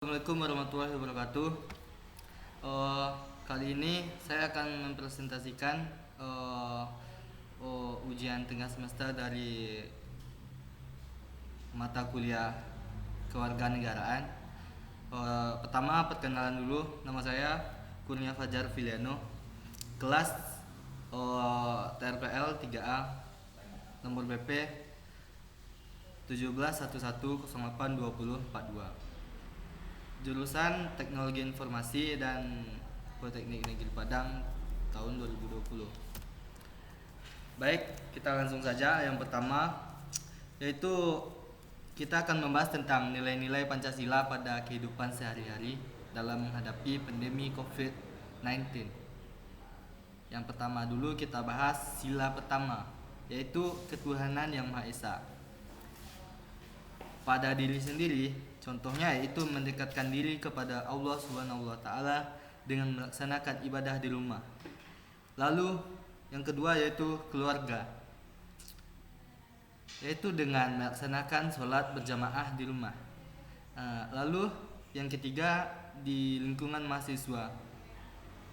Assalamualaikum warahmatullahi wabarakatuh. Eh, Kali ini saya akan mempresentasikan eh, ujian tengah semester dari mata kuliah kewarganegaraan. Pertama perkenalan dulu, nama saya Kurnia Fajar Viliano, kelas TRPL 3A, nomor BP 1711082042, jurusan Teknologi Informasi dan Politeknik Negeri Padang tahun 2020. Baik, kita langsung saja. Yang pertama yaitu kita akan membahas tentang nilai-nilai Pancasila pada kehidupan sehari-hari dalam menghadapi pandemi COVID-19. Yang pertama dulu kita bahas sila pertama, yaitu ketuhanan yang Maha Esa. Pada diri sendiri, contohnya yaitu mendekatkan diri kepada Allah Subhanahu wa taala dengan melaksanakan ibadah di rumah. Lalu yang kedua yaitu keluarga, yaitu dengan melaksanakan sholat berjamaah di rumah. Lalu yang ketiga di lingkungan mahasiswa,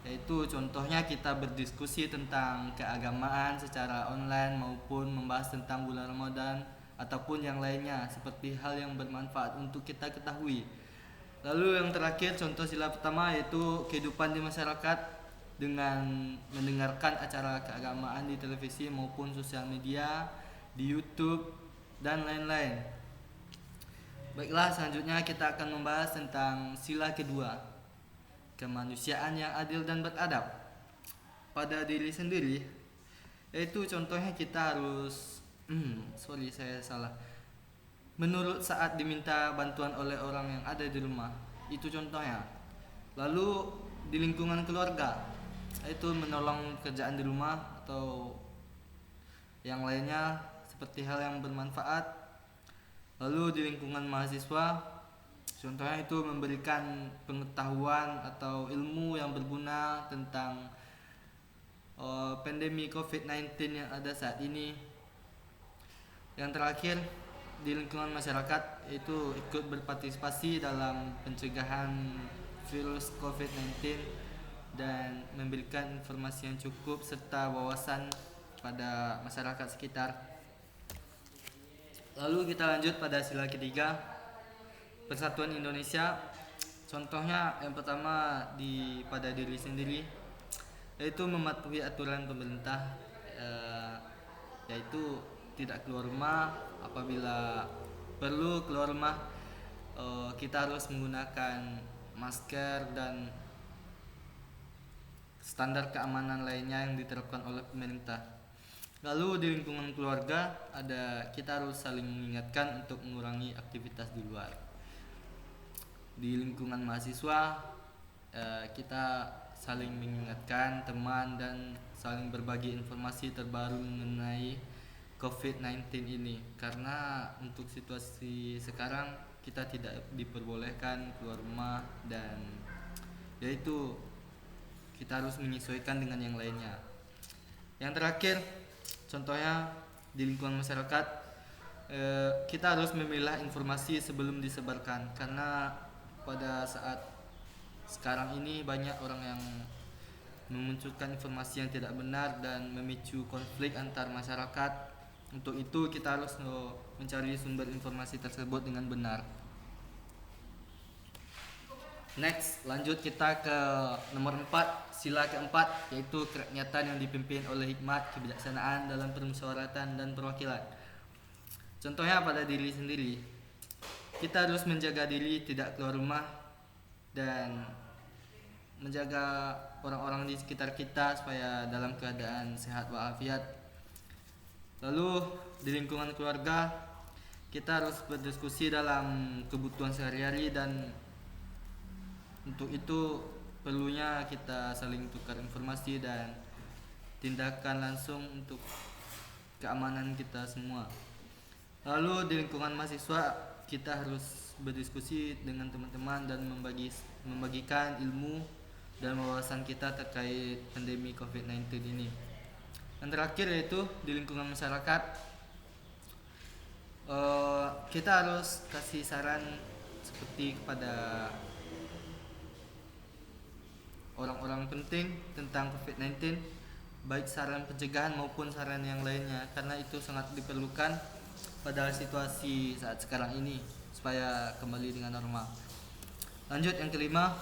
yaitu contohnya kita berdiskusi tentang keagamaan secara online maupun membahas tentang bulan Ramadan ataupun yang lainnya seperti hal yang bermanfaat untuk kita ketahui. Lalu yang terakhir contoh sila pertama yaitu kehidupan di masyarakat dengan mendengarkan acara keagamaan di televisi maupun sosial media, di YouTube dan lain-lain. Baiklah, selanjutnya kita akan membahas tentang sila kedua, kemanusiaan yang adil dan beradab pada diri sendiri, yaitu contohnya kita harus saya salah. Menurut saat diminta bantuan oleh orang yang ada di rumah, itu contohnya. Lalu di lingkungan keluarga, yaitu menolong kerjaan di rumah atau yang lainnya seperti hal yang bermanfaat. Lalu di lingkungan mahasiswa, contohnya itu memberikan pengetahuan atau ilmu yang berguna tentang pandemi COVID-19 yang ada saat ini. Yang terakhir di lingkungan masyarakat, yaitu ikut berpartisipasi dalam pencegahan virus COVID-19 dan memberikan informasi yang cukup serta wawasan pada masyarakat sekitar. Lalu kita lanjut pada sila ketiga, Persatuan Indonesia. Contohnya yang pertama pada diri sendiri, yaitu mematuhi aturan pemerintah, yaitu tidak keluar rumah. Apabila perlu keluar rumah, kita harus menggunakan masker dan standar keamanan lainnya yang diterapkan oleh pemerintah. Lalu di lingkungan keluarga kita harus saling mengingatkan untuk mengurangi aktivitas di luar. Di lingkungan mahasiswa, kita saling mengingatkan teman dan saling berbagi informasi terbaru mengenai COVID-19 ini, karena untuk situasi sekarang kita tidak diperbolehkan keluar rumah dan yaitu kita harus menyesuaikan dengan yang lainnya. Yang terakhir contohnya di lingkungan masyarakat, kita harus memilah informasi sebelum disebarkan, karena pada saat sekarang ini banyak orang yang memunculkan informasi yang tidak benar dan memicu konflik antar masyarakat. Untuk itu kita harus mencari sumber informasi tersebut dengan benar. Next, lanjut kita ke nomor 4, sila keempat, yaitu kerakyatan yang dipimpin oleh hikmat kebijaksanaan dalam permusyawaratan dan perwakilan. Contohnya pada diri sendiri, kita harus menjaga diri tidak keluar rumah dan menjaga orang-orang di sekitar kita supaya dalam keadaan sehat walafiat. Lalu di lingkungan keluarga, kita harus berdiskusi dalam kebutuhan sehari-hari dan untuk itu perlunya kita saling tukar informasi dan tindakan langsung untuk keamanan kita semua. Lalu di lingkungan mahasiswa, kita harus berdiskusi dengan teman-teman dan membagikan ilmu dan wawasan kita terkait pandemi COVID-19 ini. Yang terakhir yaitu di lingkungan masyarakat, kita harus kasih saran seperti kepada orang-orang penting tentang COVID-19, baik saran pencegahan maupun saran yang lainnya, karena itu sangat diperlukan pada situasi saat sekarang ini supaya kembali dengan normal. Lanjut yang kelima,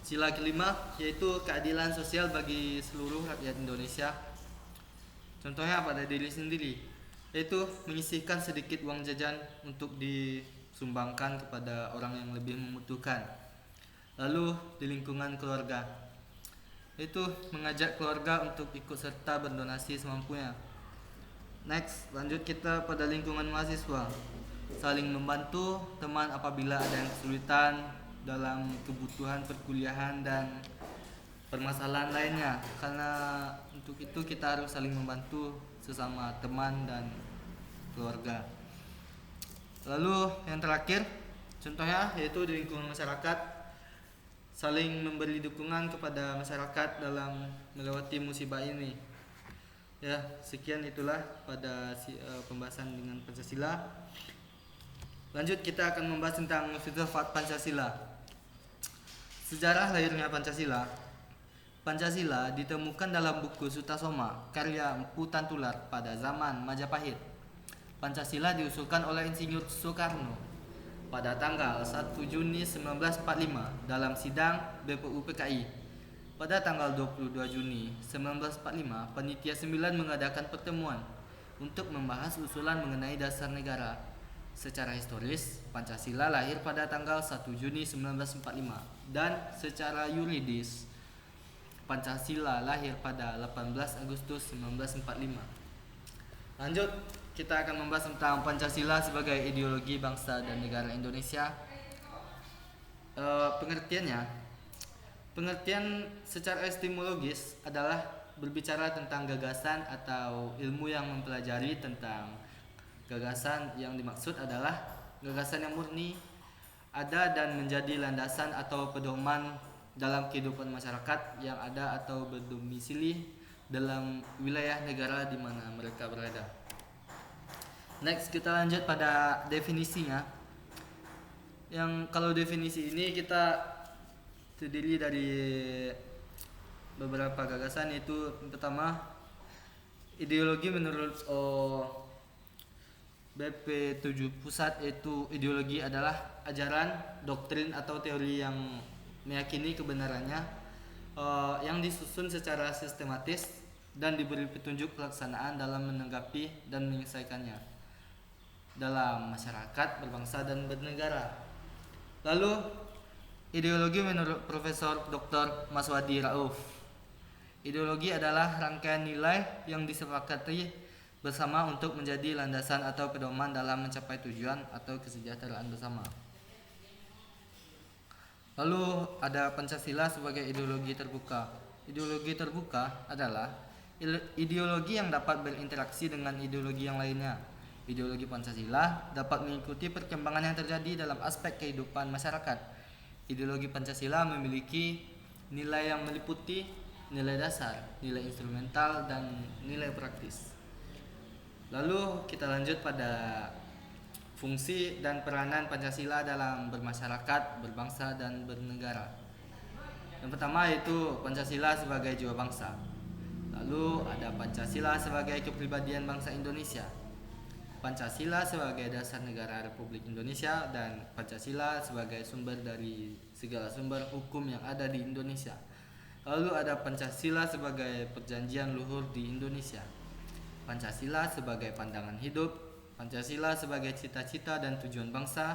sila kelima yaitu keadilan sosial bagi seluruh rakyat Indonesia. Contohnya pada diri sendiri, yaitu menyisihkan sedikit uang jajan untuk disumbangkan kepada orang yang lebih membutuhkan. Lalu di lingkungan keluarga, yaitu mengajak keluarga untuk ikut serta berdonasi semampunya. Next, lanjut kita pada lingkungan mahasiswa, saling membantu teman apabila ada yang kesulitan dalam kebutuhan perkuliahan dan permasalahan lainnya, karena untuk itu kita harus saling membantu sesama teman dan keluarga. Lalu yang terakhir, contohnya yaitu di lingkungan masyarakat, saling memberi dukungan kepada masyarakat dalam melewati musibah ini. Ya, sekian itulah pada pembahasan dengan Pancasila. Lanjut kita akan membahas tentang filsafat Pancasila. Sejarah lahirnya Pancasila. Pancasila ditemukan dalam buku Sutasoma karya Mpu Tantular pada zaman Majapahit. Pancasila diusulkan oleh Insinyur Soekarno pada tanggal 1 Juni 1945 dalam sidang BPU PKI. Pada tanggal 22 Juni 1945, Panitia 9 mengadakan pertemuan untuk membahas usulan mengenai dasar negara. Secara historis, Pancasila lahir pada tanggal 1 Juni 1945 dan secara yuridis, Pancasila lahir pada 18 Agustus 1945. Lanjut, kita akan membahas tentang Pancasila sebagai ideologi bangsa dan negara Indonesia. Pengertian secara epistemologis adalah berbicara tentang gagasan atau ilmu yang mempelajari tentang gagasan. Yang dimaksud adalah gagasan yang murni, ada dan menjadi landasan atau pedoman dalam kehidupan masyarakat yang ada atau berdomisili dalam wilayah negara di mana mereka berada. Next, kita lanjut pada definisinya. Yang kalau definisi ini kita terdiri dari beberapa gagasan, yaitu yang pertama, ideologi menurut BP7 Pusat, yaitu ideologi adalah ajaran, doktrin atau teori yang meyakini kebenarannya, yang disusun secara sistematis dan diberi petunjuk pelaksanaan dalam menanggapi dan menyelesaikannya dalam masyarakat, berbangsa dan bernegara. Lalu ideologi menurut Profesor Dr. Maswadi Rauf. Ideologi adalah rangkaian nilai yang disepakati bersama untuk menjadi landasan atau pedoman dalam mencapai tujuan atau kesejahteraan bersama. Lalu ada Pancasila sebagai ideologi terbuka. Ideologi terbuka adalah ideologi yang dapat berinteraksi dengan ideologi yang lainnya. Ideologi Pancasila dapat mengikuti perkembangan yang terjadi dalam aspek kehidupan masyarakat. Ideologi Pancasila memiliki nilai yang meliputi nilai dasar, nilai instrumental, dan nilai praktis. Lalu kita lanjut pada fungsi dan peranan Pancasila dalam bermasyarakat, berbangsa, dan bernegara. Yang pertama yaitu Pancasila sebagai jiwa bangsa. Lalu ada Pancasila sebagai kepribadian bangsa Indonesia, Pancasila sebagai dasar negara Republik Indonesia, dan Pancasila sebagai sumber dari segala sumber hukum yang ada di Indonesia. Lalu ada Pancasila sebagai perjanjian luhur di Indonesia, Pancasila sebagai pandangan hidup, Pancasila sebagai cita-cita dan tujuan bangsa.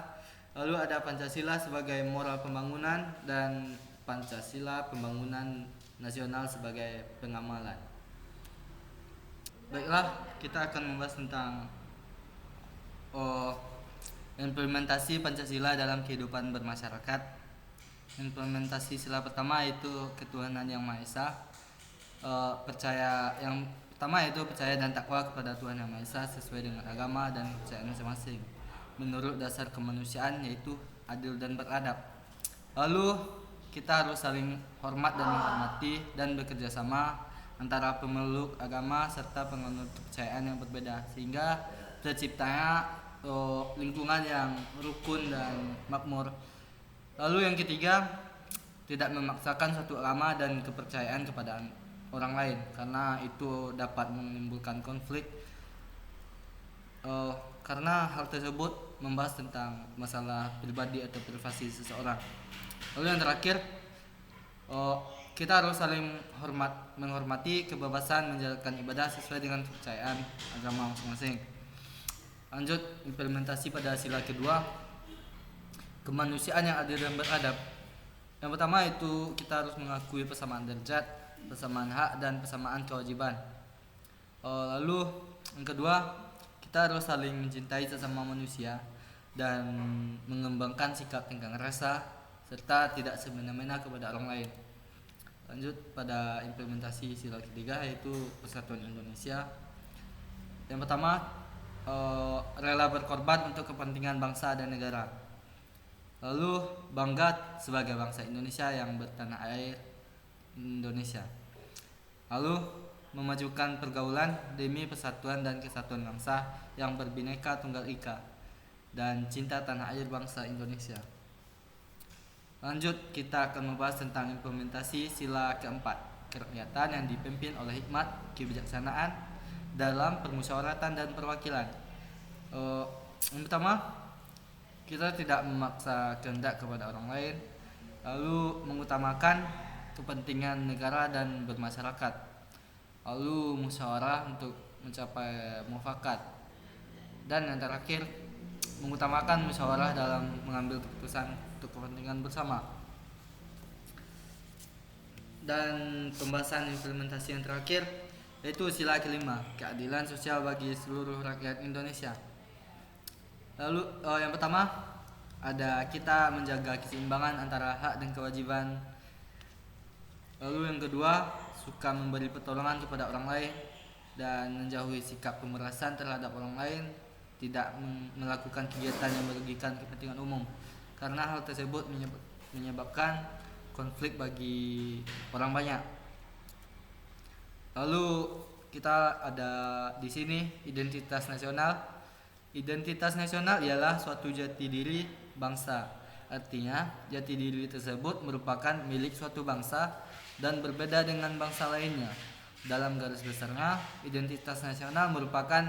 Lalu ada Pancasila sebagai moral pembangunan, dan Pancasila pembangunan nasional sebagai pengamalan. Baiklah, kita akan membahas tentang implementasi Pancasila dalam kehidupan bermasyarakat. Implementasi sila pertama yaitu ketuhanan yang Maha Esa. Yang pertama yaitu percaya dan takwa kepada Tuhan Yang Maha Esa sesuai dengan agama dan kepercayaan masing-masing menurut dasar kemanusiaan, yaitu adil dan beradab. Lalu kita harus saling hormat dan menghormati dan bekerja sama antara pemeluk agama serta penganut kepercayaan yang berbeda, sehingga terciptanya lingkungan yang rukun dan makmur. Lalu yang ketiga, tidak memaksakan suatu agama dan kepercayaan kepada orang lain karena itu dapat menimbulkan konflik. Karena hal tersebut membahas tentang masalah pribadi atau privasi seseorang. Lalu yang terakhir, kita harus saling menghormati kebebasan menjalankan ibadah sesuai dengan kepercayaan agama masing-masing. Lanjut, implementasi pada sila kedua, kemanusiaan yang adil dan beradab. Yang pertama itu kita harus mengakui persamaan derajat, persamaan hak dan persamaan kewajiban. Lalu yang kedua, kita harus saling mencintai sesama manusia dan mengembangkan sikap tenggang rasa serta tidak semena-mena kepada orang lain. Lanjut pada implementasi sila ketiga yaitu persatuan Indonesia. Yang pertama, rela berkorban untuk kepentingan bangsa dan negara. Lalu bangga sebagai bangsa Indonesia yang bertanah air Indonesia. Lalu memajukan pergaulan demi persatuan dan kesatuan bangsa yang berbineka tunggal ika dan cinta tanah air bangsa Indonesia. Lanjut, kita akan membahas tentang implementasi sila keempat, kerakyatan yang dipimpin oleh hikmat kebijaksanaan dalam permusyawaratan dan perwakilan. Yang pertama, kita tidak memaksa kehendak kepada orang lain, lalu mengutamakan kepentingan negara dan bermasyarakat, lalu musyawarah untuk mencapai mufakat, dan yang terakhir mengutamakan musyawarah dalam mengambil keputusan untuk kepentingan bersama. Dan pembahasan implementasi yang terakhir yaitu sila kelima, keadilan sosial bagi seluruh rakyat Indonesia. Lalu yang pertama ada kita menjaga keseimbangan antara hak dan kewajiban. Lalu yang kedua, suka memberi pertolongan kepada orang lain dan menjauhi sikap pemerasan terhadap orang lain, tidak melakukan kegiatan yang merugikan kepentingan umum karena hal tersebut menyebabkan konflik bagi orang banyak. Lalu kita ada di sini identitas nasional. Identitas nasional ialah suatu jati diri bangsa. Artinya, jati diri tersebut merupakan milik suatu bangsa dan berbeda dengan bangsa lainnya. Dalam garis besarnya, identitas nasional merupakan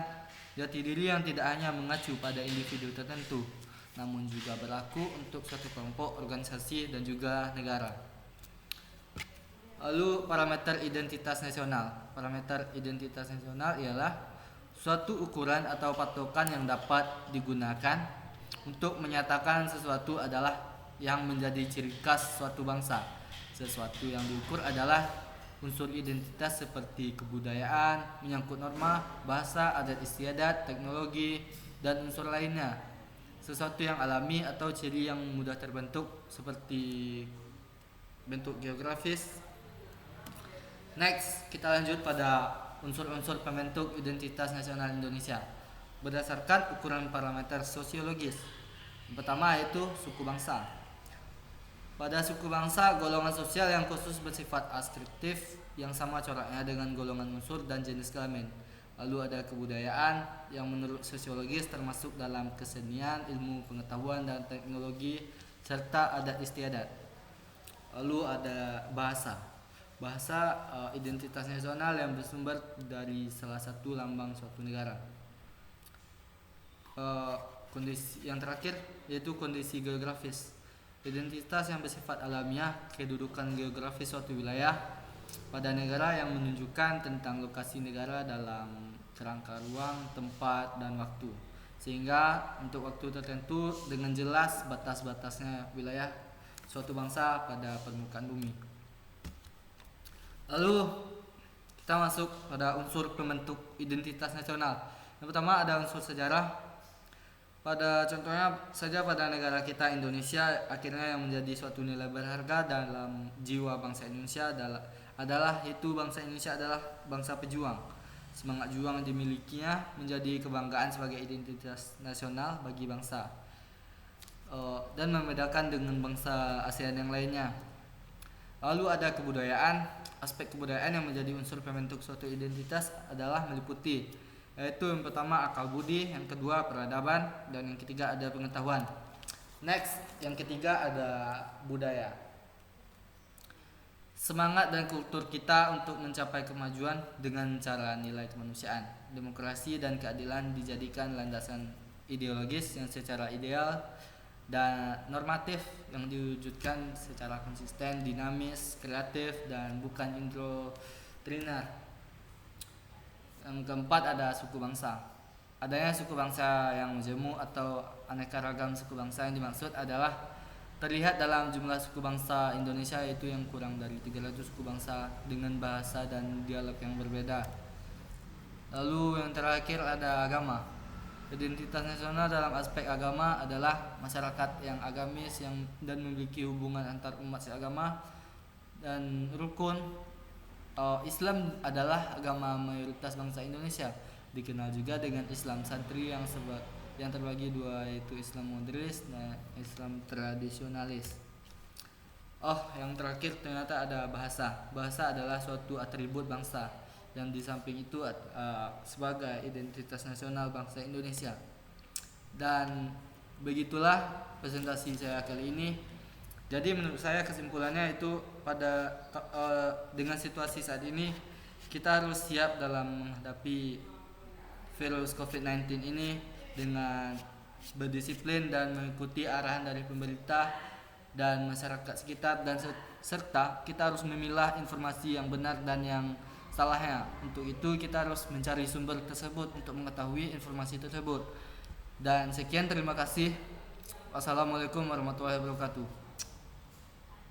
jati diri yang tidak hanya mengacu pada individu tertentu, namun juga berlaku untuk suatu kelompok, organisasi, dan juga negara. Lalu parameter identitas nasional. Parameter identitas nasional ialah suatu ukuran atau patokan yang dapat digunakan untuk menyatakan sesuatu adalah yang menjadi ciri khas suatu bangsa. Sesuatu yang diukur adalah unsur identitas seperti kebudayaan, menyangkut norma, bahasa, adat istiadat, teknologi, dan unsur lainnya. Sesuatu yang alami atau ciri yang mudah terbentuk seperti bentuk geografis. Next, kita lanjut pada unsur-unsur pembentuk identitas nasional Indonesia berdasarkan ukuran parameter sosiologis. Yang pertama yaitu suku bangsa. Pada suku bangsa, golongan sosial yang khusus bersifat adskriptif yang sama coraknya dengan golongan unsur dan jenis kelamin. Lalu ada kebudayaan yang menurut sosiologis termasuk dalam kesenian, ilmu pengetahuan dan teknologi serta adat istiadat. Lalu ada bahasa. Bahasa identitas nasional yang bersumber dari salah satu lambang suatu negara. Kondisi yang terakhir yaitu kondisi geografis. Identitas yang bersifat alamiah, kedudukan geografis suatu wilayah pada negara yang menunjukkan tentang lokasi negara dalam kerangka ruang, tempat, dan waktu, sehingga untuk waktu tertentu dengan jelas batas-batasnya wilayah suatu bangsa pada permukaan bumi. Lalu kita masuk pada unsur pembentuk identitas nasional. Yang pertama ada unsur sejarah. Pada contohnya saja pada negara kita Indonesia, akhirnya yang menjadi suatu nilai berharga dalam jiwa bangsa Indonesia adalah itu bangsa Indonesia adalah bangsa pejuang. Semangat juang yang dimilikinya menjadi kebanggaan sebagai identitas nasional bagi bangsa dan membedakan dengan bangsa ASEAN yang lainnya. Lalu ada kebudayaan. Aspek kebudayaan yang menjadi unsur pembentuk suatu identitas adalah meliputi yaitu yang pertama akal budi, yang kedua peradaban, dan yang ketiga ada pengetahuan. Next, yang ketiga ada budaya. Semangat dan kultur kita untuk mencapai kemajuan dengan cara nilai kemanusiaan, demokrasi dan keadilan dijadikan landasan ideologis yang secara ideal dan normatif yang diwujudkan secara konsisten, dinamis, kreatif dan bukan indoktriner. Yang keempat ada suku bangsa. Adanya suku bangsa yang majemuk atau aneka ragam suku bangsa yang dimaksud adalah terlihat dalam jumlah suku bangsa Indonesia, yaitu yang kurang dari 300 suku bangsa dengan bahasa dan dialek yang berbeda. Lalu yang terakhir ada agama. Identitas nasional dalam aspek agama adalah masyarakat yang agamis dan memiliki hubungan antar umat seagama dan rukun. Islam adalah agama mayoritas bangsa Indonesia, dikenal juga dengan Islam santri yang terbagi dua, yaitu Islam modernis dan Islam tradisionalis. Yang terakhir ternyata ada bahasa. Bahasa adalah suatu atribut bangsa yang di samping itu sebagai identitas nasional bangsa Indonesia. Dan begitulah presentasi saya kali ini. Jadi menurut saya kesimpulannya itu dengan situasi saat ini kita harus siap dalam menghadapi virus COVID-19 ini dengan berdisiplin dan mengikuti arahan dari pemerintah dan masyarakat sekitar, dan serta kita harus memilah informasi yang benar dan yang salahnya. Untuk itu kita harus mencari sumber tersebut untuk mengetahui informasi tersebut. Dan sekian, terima kasih. Wassalamualaikum warahmatullahi wabarakatuh.